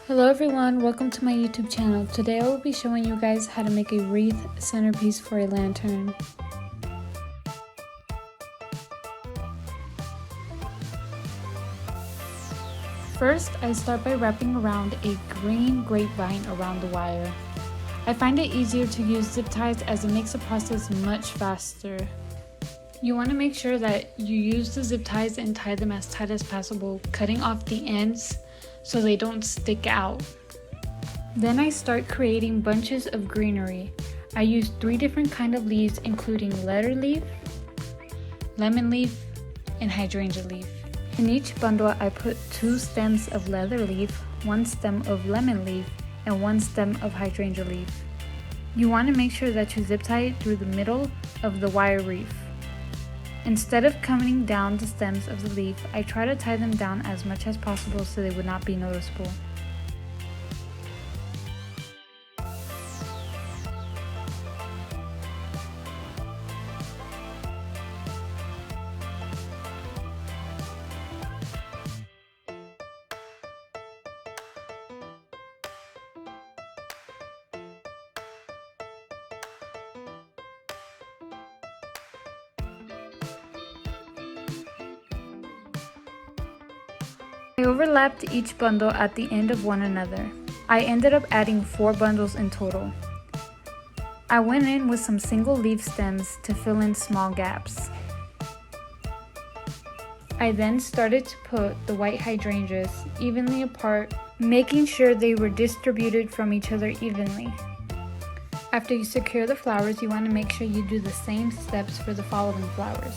Hello everyone, welcome to my YouTube channel. Today I will be showing you guys how to make a wreath centerpiece for a lantern. First, I start by wrapping around a green grapevine around the wire. I find it easier to use zip ties as it makes the process much faster. You want to make sure that you use the zip ties and tie them as tight as possible, cutting off the ends so they don't stick out. Then I start creating bunches of greenery. I use 3 different kinds of leaves, including letter leaf, lemon leaf, and hydrangea leaf. In each bundle, I put 2 stems of leather leaf, 1 stem of lemon leaf, and 1 stem of hydrangea leaf. You want to make sure that you zip tie it through the middle of the wire wreath. Instead of coming down the stems of the leaf, I try to tie them down as much as possible so they would not be noticeable. I overlapped each bundle at the end of one another. I ended up adding 4 bundles in total. I went in with some single leaf stems to fill in small gaps. I then started to put the white hydrangeas evenly apart, making sure they were distributed from each other evenly. After you secure the flowers, you want to make sure you do the same steps for the following flowers.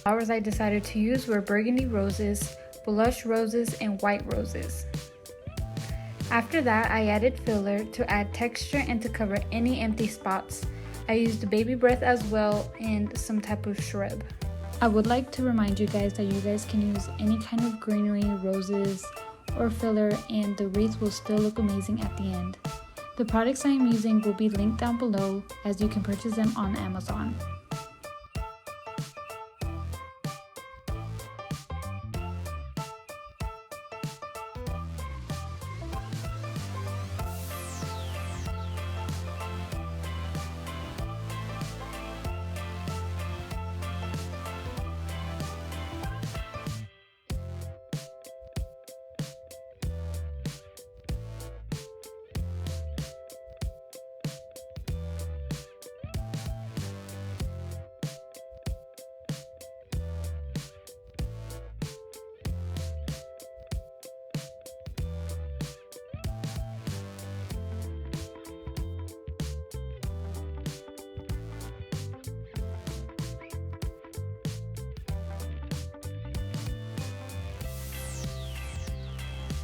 Flowers I decided to use were burgundy roses, blush roses, and white roses. After that, I added filler to add texture and to cover any empty spots. I used baby breath as well and some type of shrub. I would like to remind you guys that you guys can use any kind of greenery, roses, or filler, and the wreath will still look amazing at the end. The products I am using will be linked down below, as you can purchase them on Amazon.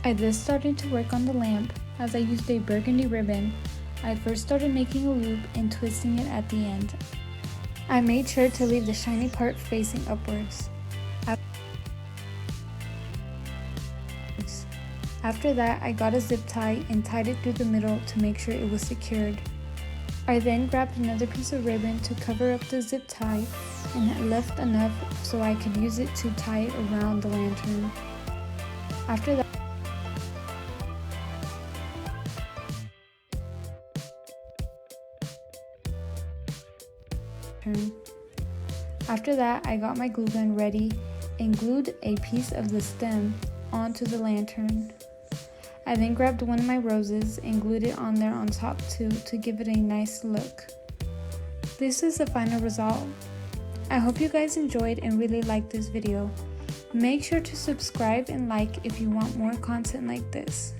I then started to work on the lamp. As I used a burgundy ribbon, I first started making a loop and twisting it at the end. I made sure to leave the shiny part facing upwards. After that, I got a zip tie and tied it through the middle to make sure it was secured. I then grabbed another piece of ribbon to cover up the zip tie and left enough so I could use it to tie it around the lantern. After that, I got my glue gun ready and glued a piece of the stem onto the lantern. I then grabbed one of my roses and glued it on there on top too to give it a nice look. This is the final result. I hope you guys enjoyed and really liked this video. Make sure to subscribe and like if you want more content like this.